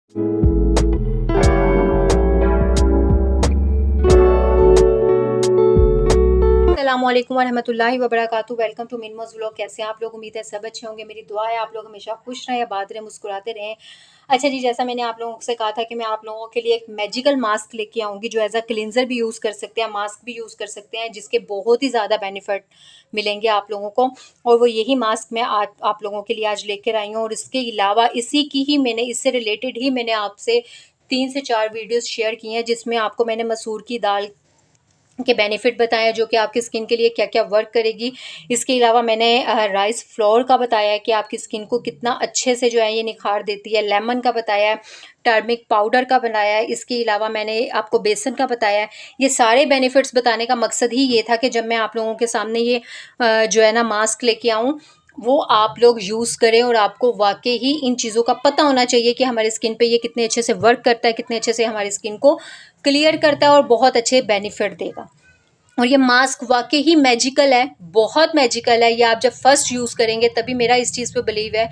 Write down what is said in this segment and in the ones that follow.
अस्सलामुअलैकुम वरहमतुल्लाहि वबरकातुहू। वेलकम टू मिनमोज व्लॉग। कैसे हैं आप लोग? उम्मीद है सब अच्छे होंगे। मेरी दुआ है आप लोग हमेशा खुश रहें, आबाद रहें, मुस्कुराते रहें। अच्छा जी, जैसा मैंने आप लोगों से कहा था कि मैं आप लोगों के लिए एक मैजिकल मास्क लेके आऊँगी जो एज़ अ क्लींजर भी यूज़ कर सकते हैं, मास्क भी यूज़ कर सकते हैं, जिसके बहुत ही ज़्यादा बेनिफिट मिलेंगे आप लोगों को। और वो यही मास्क मैं आज आप लोगों के लिए आज लेकर आई हूँ। और इसके अलावा इसी की ही मैंने इससे रिलेटेड ही मैंने आपसे 3 से 4 वीडियोज़ शेयर की हैं, जिसमें आपको मैंने मसूर की दाल के बेनिफिट बताया जो कि आपकी स्किन के लिए क्या क्या वर्क करेगी। इसके अलावा मैंने राइस फ्लोर का बताया है कि आपकी स्किन को कितना अच्छे से जो है ये निखार देती है। लेमन का बताया है, टर्मिक पाउडर का बनाया है। इसके अलावा मैंने आपको बेसन का बताया है। ये सारे बेनिफिट्स बताने का मकसद ही ये था कि जब मैं आप लोगों के सामने ये जो है ना मास्क लेके आऊँ, वो आप लोग यूज़ करें और आपको वाकई ही इन चीज़ों का पता होना चाहिए कि हमारी स्किन पे ये कितने अच्छे से वर्क करता है, कितने अच्छे से हमारी स्किन को क्लियर करता है और बहुत अच्छे बेनिफिट देगा। और ये मास्क वाकई ही मैजिकल है, बहुत मैजिकल है। ये आप जब फर्स्ट यूज़ करेंगे तभी मेरा इस चीज़ पे बिलीव है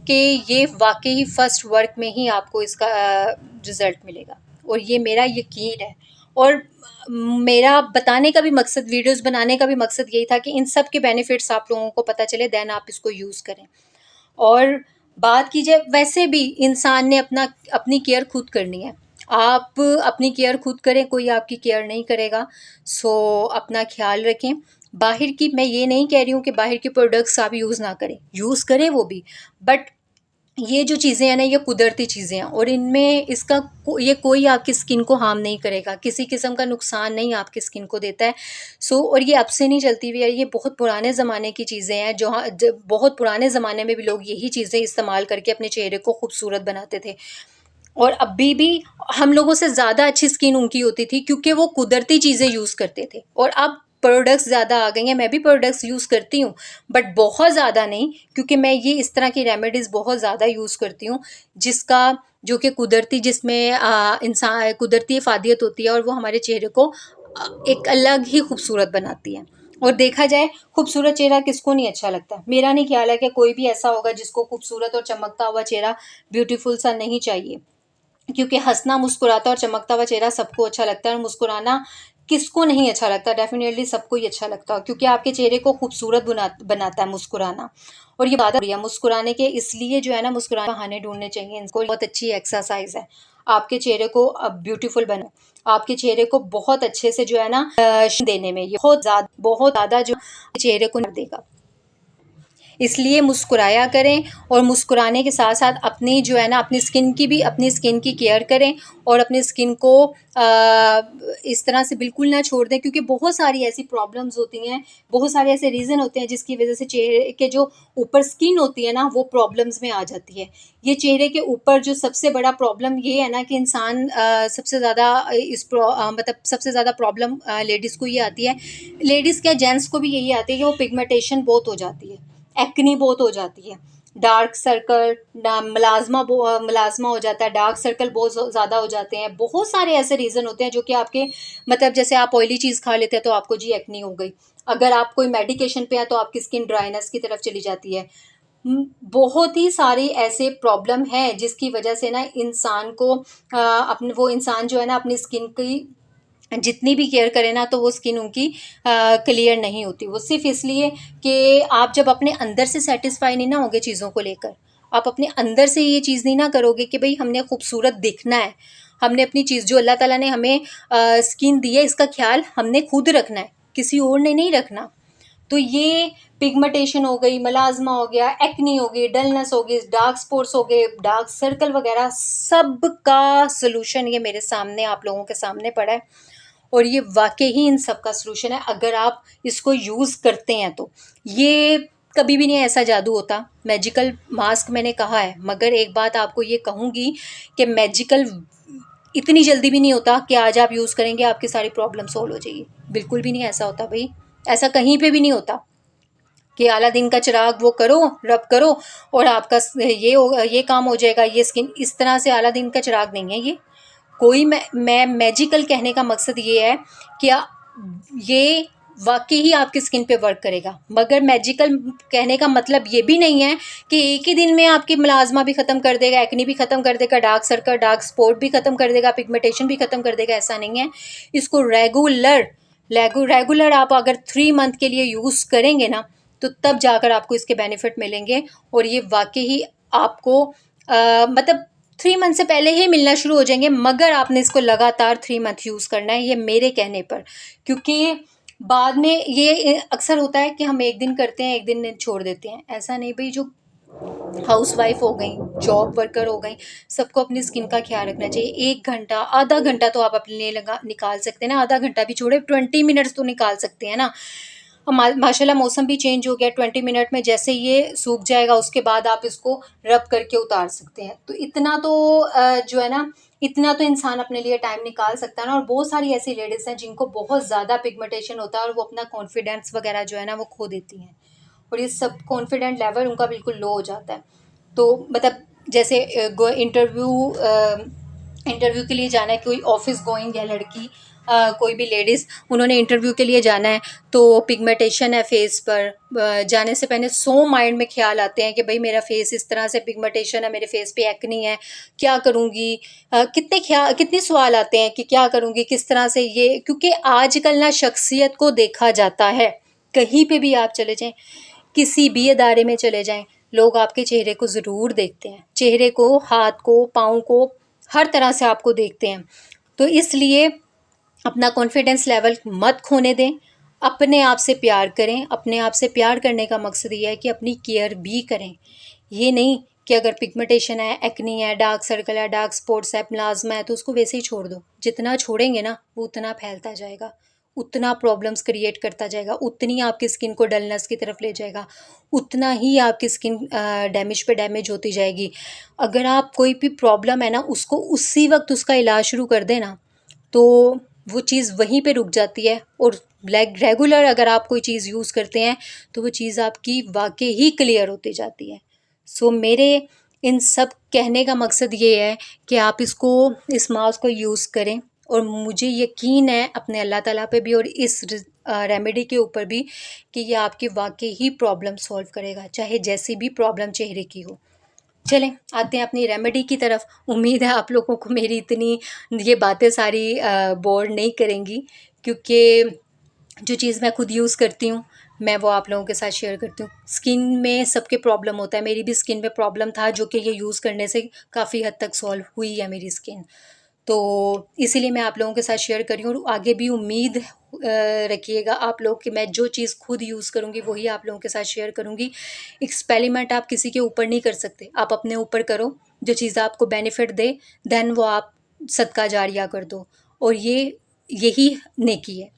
कि ये वाकई ही फर्स्ट वर्क में ही आपको इसका रिज़ल्ट मिलेगा। और ये मेरा यकीन है। और मेरा बताने का भी मकसद, वीडियोस बनाने का भी मकसद यही था कि इन सब के बेनिफिट्स आप लोगों को पता चले, देन आप इसको यूज़ करें। और बात की जाए, वैसे भी इंसान ने अपनी केयर खुद करनी है। आप अपनी केयर खुद करें, कोई आपकी केयर नहीं करेगा। सो अपना ख्याल रखें। बाहर की मैं ये नहीं कह रही हूँ कि बाहर के प्रोडक्ट्स आप यूज़ करें वो भी, बट ये जो चीज़ें हैं ना, ये कुदरती चीज़ें हैं और इनमें ये कोई आपकी स्किन को हार्म नहीं करेगा, किसी किस्म का नुकसान नहीं आपकी स्किन को देता है। सो और ये अब से नहीं चलती हुई है, ये बहुत पुराने ज़माने की चीज़ें हैं। बहुत पुराने ज़माने में भी लोग यही चीज़ें इस्तेमाल करके अपने चेहरे को खूबसूरत बनाते थे। और अभी भी हम लोगों से ज़्यादा अच्छी स्किन उनकी होती थी क्योंकि वो कुदरती चीज़ें यूज़ करते थे। और अब प्रोडक्ट्स ज़्यादा आ गई हैं। मैं भी प्रोडक्ट्स यूज़ करती हूँ, बट बहुत ज़्यादा नहीं, क्योंकि मैं ये इस तरह की रेमेडीज़ बहुत ज़्यादा यूज़ करती हूँ जिसका जो कि कुदरती जिसमें इंसान कुदरती इफ़ादियत होती है और वो हमारे चेहरे को एक अलग ही खूबसूरत बनाती है। और देखा जाए, खूबसूरत चेहरा किसको नहीं अच्छा लगता? मेरा नहीं ख्याल है कि कोई भी ऐसा होगा जिसको खूबसूरत और चमकता हुआ चेहरा, ब्यूटीफुल सा नहीं चाहिए। क्योंकि हंसना, मुस्कुराता और चमकता हुआ चेहरा सबको अच्छा लगता है। और मुस्कुराना किसको नहीं अच्छा लगता? डेफिनेटली सबको ही अच्छा लगता है, क्योंकि आपके चेहरे को खूबसूरत बनाता है मुस्कुराना। और ये बात है मुस्कुराने के, इसलिए जो है ना, मुस्कुराने के बहाने ढूंढने चाहिए। इनको बहुत अच्छी एक्सरसाइज है आपके चेहरे को ब्यूटीफुल बना, आपके चेहरे को बहुत अच्छे से जो है ना देने में, ये बहुत ज़्यादा जो चेहरे को देगा। इसलिए मुस्कुराया करें और मुस्कुराने के साथ साथ अपनी जो है ना अपनी स्किन की केयर करें। और अपनी स्किन को इस तरह से बिल्कुल ना छोड़ दें, क्योंकि बहुत सारी ऐसी प्रॉब्लम्स होती हैं, बहुत सारे ऐसे रीज़न होते हैं जिसकी वजह से चेहरे के जो ऊपर स्किन होती है ना, वो प्रॉब्लम्स में आ जाती है। ये चेहरे के ऊपर जो सबसे बड़ा प्रॉब्लम ये है ना कि इंसान सबसे ज़्यादा मतलब सबसे ज़्यादा प्रॉब्लम लेडीज़ को ये आती है। लेडीज़ क्या, जेंट्स को भी यही आती है कि वो पिगमेंटेशन बहुत हो जाती है, एक्ने बहुत हो जाती है, डार्क सर्कल, मलाज़मा हो जाता है, डार्क सर्कल बहुत ज़्यादा हो जाते हैं। बहुत सारे ऐसे रीज़न होते हैं जो कि आपके, मतलब जैसे आप ऑयली चीज़ खा लेते हैं तो आपको जी एक्ने हो गई। अगर आप कोई मेडिकेशन पे हैं तो आपकी स्किन ड्राइनेस की तरफ चली जाती है। बहुत ही सारी ऐसे प्रॉब्लम हैं जिसकी वजह से ना इंसान को अपने वो इंसान जो है ना अपनी स्किन की जितनी भी केयर करें ना, तो वो स्किन उनकी क्लियर नहीं होती। वो सिर्फ इसलिए कि आप जब अपने अंदर से सेटिस्फाई नहीं ना होंगे चीज़ों को लेकर, आप अपने अंदर से ये चीज़ नहीं ना करोगे कि भाई हमने खूबसूरत दिखना है, हमने अपनी चीज़ जो अल्लाह ताला ने हमें स्किन दी है, इसका ख्याल हमने खुद रखना है, किसी और ने नहीं रखना। तो ये पिगमेंटेशन हो गई, मलाज़मा हो गया, एक्ने हो गई, डलनेस हो गई, डार्क स्पॉट्स हो गए, डार्क सर्कल वगैरह, सब का सलूशन ये मेरे सामने, आप लोगों के सामने पड़ा है। और ये वाकई ही इन सब का सलूशन है अगर आप इसको यूज़ करते हैं तो। ये कभी भी नहीं ऐसा जादू होता, मैजिकल मास्क मैंने कहा है, मगर एक बात आपको ये कहूँगी कि मैजिकल इतनी जल्दी भी नहीं होता कि आज आप यूज़ करेंगे आपकी सारी प्रॉब्लम सॉल्व हो जाएगी। बिल्कुल भी नहीं ऐसा होता भाई, ऐसा कहीं पे भी नहीं होता कि अलादीन का चिराग वो करो, रब करो और आपका ये काम हो जाएगा। ये स्किन इस तरह से अलादीन का चिराग नहीं है ये। कोई मैं मैजिकल कहने का मकसद ये है कि ये वाकई ही आपकी स्किन पे वर्क करेगा। मगर मैजिकल कहने का मतलब ये भी नहीं है कि एक ही दिन में आपकी मिलाजमा भी ख़त्म कर देगा, एक्ने भी ख़त्म कर देगा, डार्क सर्कल, डार्क स्पॉट भी ख़त्म कर देगा, पिगमेंटेशन भी ख़त्म कर देगा, ऐसा नहीं है। इसको रेगुलर आप अगर 3 मंथ के लिए यूज़ करेंगे ना, तो तब जाकर आपको इसके बेनिफिट मिलेंगे। और ये वाकई ही आपको मतलब 3 मंथ से पहले ही मिलना शुरू हो जाएंगे, मगर आपने इसको लगातार 3 मंथ यूज़ करना है, ये मेरे कहने पर। क्योंकि बाद में ये अक्सर होता है कि हम एक दिन करते हैं, एक दिन छोड़ देते हैं। ऐसा नहीं भाई, जो हाउसवाइफ हो गई, जॉब वर्कर हो गई, सबको अपनी स्किन का ख्याल रखना चाहिए। 1 घंटा, आधा घंटा तो आप अपने लिए निकाल सकते हैं ना, आधा घंटा भी छोड़े, 20 मिनट्स तो निकाल सकते हैं ना। माशाल्लाह मौसम भी चेंज हो गया, 20 मिनट में जैसे ये सूख जाएगा, उसके बाद आप इसको रब करके उतार सकते हैं। तो इतना तो जो है ना, इतना तो इंसान अपने लिए टाइम निकाल सकता है ना। और बहुत सारी ऐसी लेडीज़ हैं जिनको बहुत ज़्यादा पिगमेंटेशन होता है और वो अपना कॉन्फिडेंस वगैरह जो है ना वो खो देती हैं, और ये सब कॉन्फिडेंट लेवल उनका बिल्कुल लो हो जाता है। तो मतलब जैसे इंटरव्यू के लिए जाना है, कोई ऑफिस गोइंग है लड़की, कोई भी लेडीज़, उन्होंने इंटरव्यू के लिए जाना है, तो पिगमेंटेशन है फेस पर, जाने से पहले 100 माइंड में ख्याल आते हैं कि भाई मेरा फेस इस तरह से पिगमेंटेशन है, मेरे फेस पे एक्नी है, क्या करूँगी, कितने सवाल आते हैं कि क्या करूँगी, किस तरह से ये। क्योंकि आजकल ना शख्सियत को देखा जाता है, कहीं पे भी आप चले जाएं, किसी भी अदारे में चले जाएं, लोग आपके चेहरे को ज़रूर देखते हैं, चेहरे को, हाथ को, पाँव को, हर तरह से आपको देखते हैं। तो इसलिए अपना कॉन्फिडेंस लेवल मत खोने दें, अपने आप से प्यार करें। अपने आप से प्यार करने का मकसद ये है कि अपनी केयर भी करें। ये नहीं कि अगर पिगमेंटेशन है, एक्नी है, डार्क सर्कल है, डार्क स्पॉट्स है, प्लाज्मा है, तो उसको वैसे ही छोड़ दो। जितना छोड़ेंगे ना, वो उतना फैलता जाएगा, उतना प्रॉब्लम्स क्रिएट करता जाएगा, उतनी आपकी स्किन को डलनेस की तरफ ले जाएगा, उतना ही आपकी स्किन डैमेज पे डैमेज होती जाएगी। अगर आप कोई भी प्रॉब्लम है ना, उसको उसी वक्त उसका इलाज शुरू कर देना, तो वो चीज़ वहीं पे रुक जाती है। और रेगुलर अगर आप कोई चीज़ यूज़ करते हैं, तो वो चीज़ आपकी वाकई ही क्लियर होती जाती है। सो मेरे इन सब कहने का मकसद ये है कि आप इस मास्क को यूज़ करें, और मुझे यकीन है अपने अल्लाह ताला पे भी और इस रेमेडी के ऊपर भी कि ये आपकी वाकई ही प्रॉब्लम सॉल्व करेगा, चाहे जैसी भी प्रॉब्लम चेहरे की हो। चलें, आते हैं अपनी रेमेडी की तरफ। उम्मीद है आप लोगों को मेरी इतनी ये बातें सारी बोर नहीं करेंगी, क्योंकि जो चीज़ मैं खुद यूज़ करती हूँ, मैं वो आप लोगों के साथ शेयर करती हूँ। स्किन में सबके प्रॉब्लम होता है, मेरी भी स्किन में प्रॉब्लम था, जो कि ये यूज़ करने से काफ़ी हद तक सॉल्व हुई है मेरी स्किन। तो इसीलिए मैं आप लोगों के साथ शेयर कर रही हूँ, और आगे भी उम्मीद रखिएगा आप लोग कि मैं जो चीज़ खुद यूज़ करूँगी वही आप लोगों के साथ शेयर करूँगी। एक्सपेरिमेंट आप किसी के ऊपर नहीं कर सकते, आप अपने ऊपर करो। जो चीज़ आपको बेनिफिट दे, देन वो आप सदका जारिया कर दो, और यही नेकी है,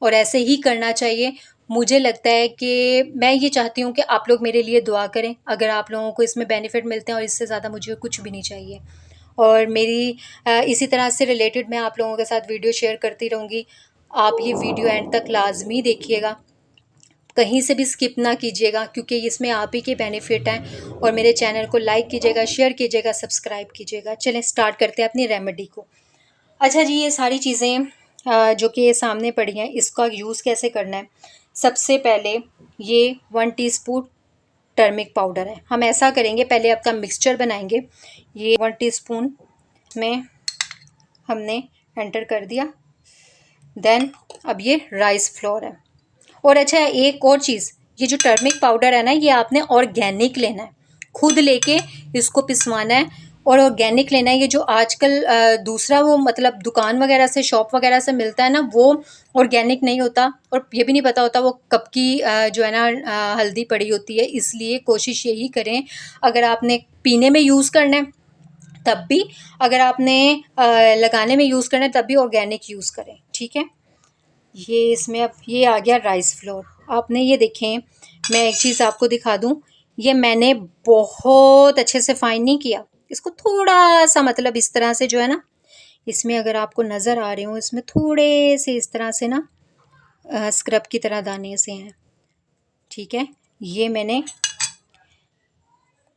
और ऐसे ही करना चाहिए। मुझे लगता है कि मैं ये चाहती हूँ कि आप लोग मेरे लिए दुआ करें, अगर आप लोगों को इसमें बेनिफिट मिलते हैं, और इससे ज़्यादा मुझे कुछ भी नहीं चाहिए। और मेरी इसी तरह से रिलेटेड मैं आप लोगों के साथ वीडियो शेयर करती रहूँगी। आप ये वीडियो एंड तक लाजमी देखिएगा, कहीं से भी स्किप ना कीजिएगा, क्योंकि इसमें आप ही के बेनिफिट हैं। और मेरे चैनल को लाइक कीजिएगा, शेयर कीजिएगा, सब्सक्राइब कीजिएगा। चलें स्टार्ट करते हैं अपनी रेमेडी को। अच्छा जी, ये सारी चीज़ें जो कि ये सामने पड़ी हैं, इसका यूज़ कैसे करना है। सबसे पहले ये 1 टीस्पून टर्मिक पाउडर है। हम ऐसा करेंगे, पहले आपका मिक्सचर बनाएंगे। ये 1 टीस्पून में हमने एंटर कर दिया। देन अब ये राइस फ्लोर है। और अच्छा, एक और चीज़, ये जो टर्मिक पाउडर है ना, ये आपने ऑर्गेनिक लेना है, खुद लेके इसको पिसवाना है, और ऑर्गेनिक लेना है। ये जो आजकल दूसरा वो मतलब दुकान वगैरह से, शॉप वगैरह से मिलता है ना, वो ऑर्गेनिक नहीं होता, और ये भी नहीं पता होता वो कब की जो है ना हल्दी पड़ी होती है। इसलिए कोशिश यही करें, अगर आपने पीने में यूज़ करना है तब भी, अगर आपने लगाने में यूज़ करना है तब भी ऑर्गेनिक यूज़ करें, ठीक है। ये इसमें अब ये आ गया राइस फ्लोर। आपने ये देखें, मैं एक चीज़ आपको दिखा दूं, ये मैंने बहुत अच्छे से फाइन नहीं किया इसको, थोड़ा सा मतलब इस तरह से जो है ना, इसमें अगर आपको नज़र आ रहे हो, इसमें थोड़े से इस तरह से ना स्क्रब की तरह दाने से हैं, ठीक है। ये मैंने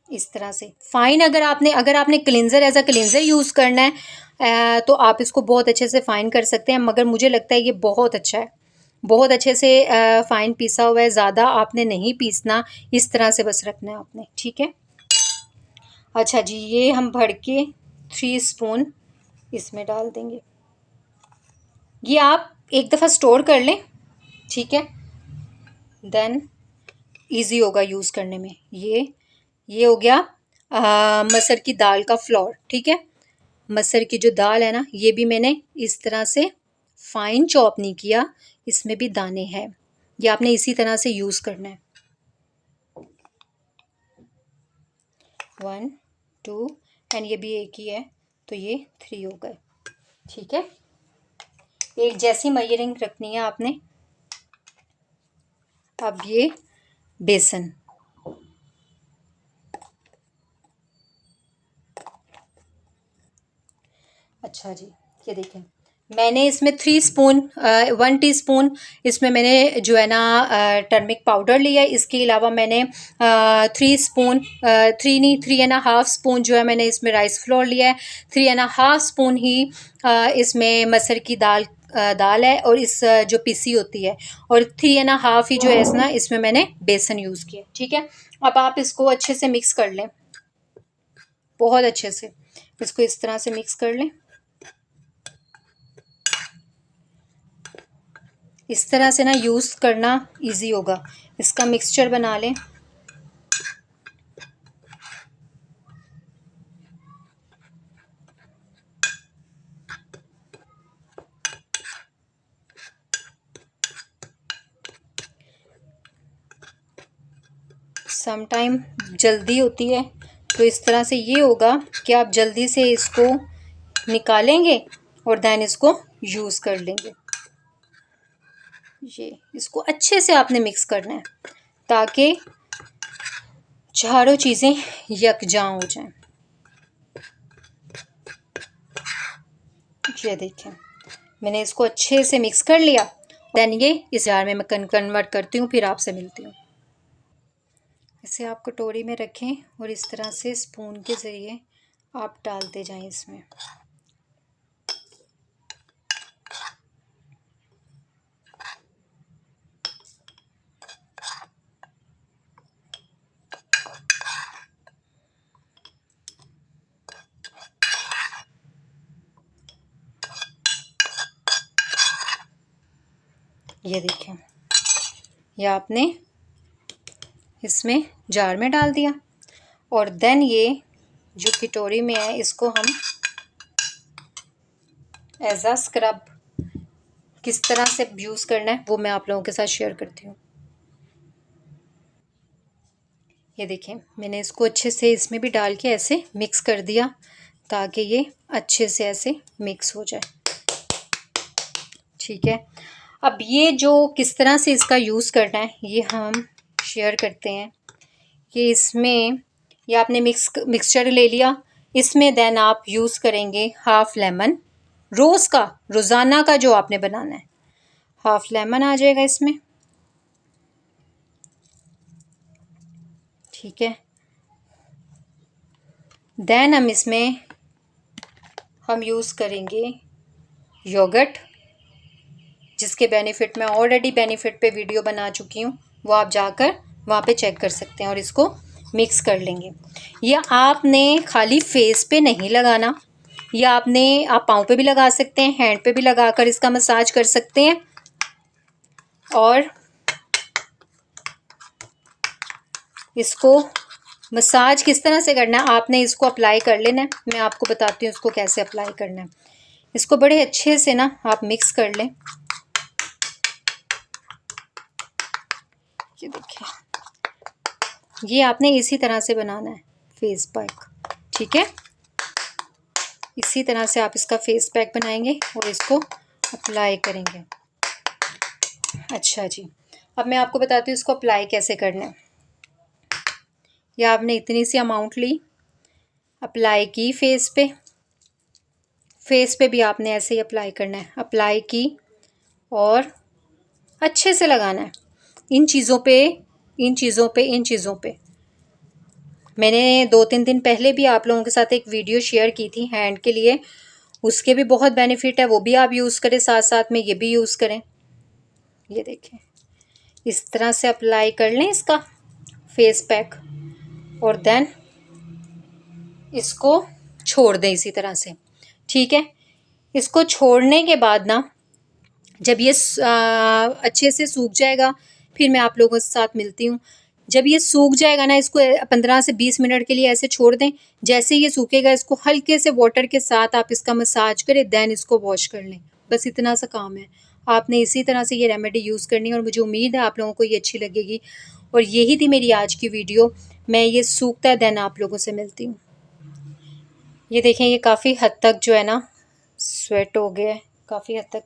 इस तरह से फाइन, अगर आपने cleanser as a cleanser use करना है तो आप इसको बहुत अच्छे से फाइन कर सकते हैं, मगर मुझे लगता है ये बहुत अच्छा है। बहुत अच्छे से फाइन पीसा हुआ है, ज़्यादा आपने नहीं पीसना, इस तरह से बस रखना है आपने, ठीक है। अच्छा जी, ये हम भर के 3 स्पून इसमें डाल देंगे। ये आप एक दफ़ा स्टोर कर लें, ठीक है, देन इजी होगा यूज़ करने में। ये हो गया मसर की दाल का फ्लोर, ठीक है। मसर की जो दाल है ना, ये भी मैंने इस तरह से फाइन चॉप नहीं किया, इसमें भी दाने हैं, ये आपने इसी तरह से यूज़ करना है। 1 2 एंड ये भी एक ही है, तो ये 3 हो गए, ठीक है। एक जैसी मेजरिंग रखनी है आपने। अब ये बेसन, अच्छा जी, ये देखें मैंने इसमें 3 स्पून 1 टीस्पून इसमें मैंने जो है ना टर्मिक पाउडर लिया है। इसके अलावा मैंने 3 स्पून 3 नहीं 3.5 स्पून जो है मैंने इसमें राइस फ्लोर लिया है। 3.5 स्पून ही इसमें मसर की दाल है, और इस जो पिसी होती है, और 3.5 ही जो है ना इसमें मैंने बेसन यूज़ किया, ठीक है। अब आप इसको अच्छे से मिक्स कर लें, बहुत अच्छे से इसको इस तरह से मिक्स कर लें। इस तरह से ना यूज़ करना इजी होगा। इसका मिक्सचर बना लें। सम टाइम जल्दी होती है, तो इस तरह से ये होगा कि आप जल्दी से इसको निकालेंगे और देन इसको यूज़ कर लेंगे। ये इसको अच्छे से आपने मिक्स करना है ताकि चारों चीज़ें यकजां हो जाएं। ये देखें मैंने इसको अच्छे से मिक्स कर लिया, देन ये इस जार में मैं कन्वर्ट करती हूँ, फिर आपसे मिलती हूँ। इसे आप कटोरी में रखें और इस तरह से स्पून के ज़रिए आप डालते जाएं इसमें। ये देखें, ये आपने इसमें जार में डाल दिया, और देन ये जो कटोरी में है इसको हम एज आ स्क्रब किस तरह से यूज़ करना है वो मैं आप लोगों के साथ शेयर करती हूँ। ये देखें मैंने इसको अच्छे से इसमें भी डाल के ऐसे मिक्स कर दिया ताकि ये अच्छे से ऐसे मिक्स हो जाए, ठीक है। अब ये जो किस तरह से इसका यूज़ करना है ये हम शेयर करते हैं। कि इसमें ये आपने मिक्सचर ले लिया, इसमें देन आप यूज़ करेंगे हाफ़ लेमन, रोज़ाना का जो आपने बनाना है, हाफ़ लेमन आ जाएगा इसमें, ठीक है। देन हम इसमें यूज़ करेंगे योगर्ट, जिसके बेनिफिट मैं ऑलरेडी बेनिफिट पे वीडियो बना चुकी हूँ, वो आप जाकर वहाँ पे चेक कर सकते हैं, और इसको मिक्स कर लेंगे। यह आपने खाली फेस पे नहीं लगाना, या आप पाँव पे भी लगा सकते हैं, हैंड पे भी लगाकर इसका मसाज कर सकते हैं। और इसको मसाज किस तरह से करना है, आपने इसको अप्लाई कर लेना है। मैं आपको बताती हूँ इसको कैसे अप्लाई करना है। इसको बड़े अच्छे से ना आप मिक्स कर लें। ये देखिए, ये आपने इसी तरह से बनाना है फेस पैक, ठीक है। इसी तरह से आप इसका फेस पैक बनाएंगे और इसको अप्लाई करेंगे। अच्छा जी, अब मैं आपको बताती हूँ इसको अप्लाई कैसे करना है। ये आपने इतनी सी अमाउंट ली, अप्लाई की फेस पे भी आपने ऐसे ही अप्लाई करना है। अप्लाई की और अच्छे से लगाना है इन चीज़ों पे। मैंने 2-3 दिन पहले भी आप लोगों के साथ एक वीडियो शेयर की थी हैंड के लिए, उसके भी बहुत बेनिफिट है, वो भी आप यूज़ करें, साथ साथ में ये भी यूज़ करें। ये देखें, इस तरह से अप्लाई कर लें इसका फेस पैक और देन इसको छोड़ दें इसी तरह से, ठीक है। इसको छोड़ने के बाद ना जब ये अच्छे से सूख जाएगा, फिर मैं आप लोगों के साथ मिलती हूँ। जब ये सूख जाएगा ना, इसको 15 से 20 मिनट के लिए ऐसे छोड़ दें। जैसे ये सूखेगा, इसको हल्के से वाटर के साथ आप इसका मसाज करें, देन इसको वॉश कर लें। बस इतना सा काम है। आपने इसी तरह से ये रेमेडी यूज़ करनी है और मुझे उम्मीद है आप लोगों को ये अच्छी लगेगी। और यही थी मेरी आज की वीडियो। मैं ये सूखता है देन आप लोगों से मिलती हूँ। ये देखें, ये काफ़ी हद तक जो है ना स्वेट हो गया है, काफ़ी हद तक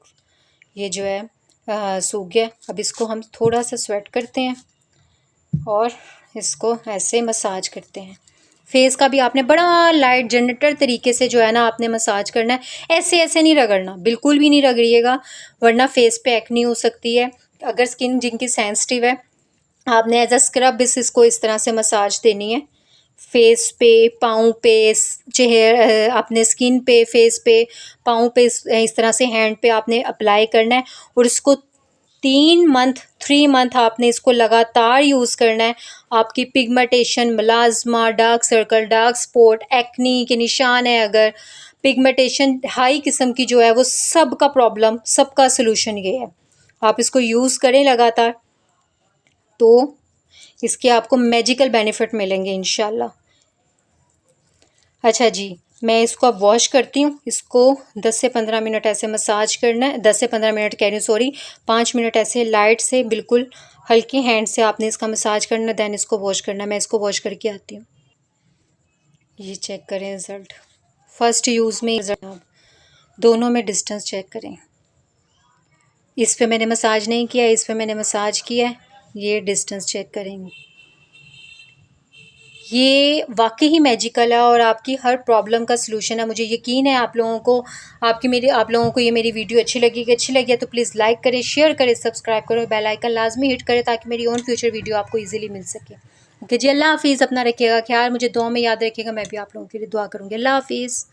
ये जो है सूख गया। अब इसको हम थोड़ा सा स्वेट करते हैं और इसको ऐसे मसाज करते हैं। फेस का भी आपने बड़ा लाइट जनरेटर तरीके से जो है ना आपने मसाज करना है। ऐसे ऐसे नहीं रगड़ना, बिल्कुल भी नहीं रगड़िएगा, वरना फेस पे एक्ने हो सकती है। अगर स्किन जिनकी सेंसिटिव है, आपने एज अ स्क्रब इसको इस तरह से मसाज देनी है। फेस पे, पाँव पे, चेहरे, आपने स्किन पे, फेस पे, पाँव पे, इस तरह से हैंड पे आपने अप्लाई करना है। और इसको 3 मंथ आपने इसको लगातार यूज़ करना है। आपकी pigmentation, melasma, dark circle, dark spot, acne के निशान है, अगर पिगमेंटेशन हाई किस्म की जो है, वो सब का प्रॉब्लम, सबका सलूशन ये है। आप इसको यूज़ करें लगातार, तो इसके आपको मैजिकल बेनिफिट मिलेंगे इंशाल्लाह। अच्छा जी, मैं इसको अब वॉश करती हूँ। इसको 10 से 15 मिनट ऐसे मसाज करना है। 10 से 15 मिनट कह रही हूँ, सॉरी, 5 मिनट ऐसे लाइट से, बिल्कुल हल्के हैंड से आपने इसका मसाज करना, देन इसको वॉश करना। मैं इसको वॉश करके आती हूँ। ये चेक करें रिज़ल्ट, फर्स्ट यूज़ में रिज़ल्ट। आप दोनों में डिस्टेंस चेक करें। इस पे मैंने मसाज नहीं किया, इस पे मैंने मसाज किया है। ये डिस्टेंस चेक करेंगे। ये वाकई ही मैजिकल है और आपकी हर प्रॉब्लम का सलूशन है। मुझे यकीन है आप लोगों को, आप लोगों को ये मेरी वीडियो अच्छी लगी है तो प्लीज़ लाइक करें, शेयर करें, सब्सक्राइब करें, बेल आइकन लाजमी हिट करें ताकि मेरी और फ्यूचर वीडियो आपको इजीली मिल सके। ओके जी, अल्लाह हाफिज़। अपना रखिएगा ख्याल, मुझे दुआ में याद रखिएगा। मैं भी आप लोगों के लिए दुआ करूँगी। अल्लाह हाफिज़।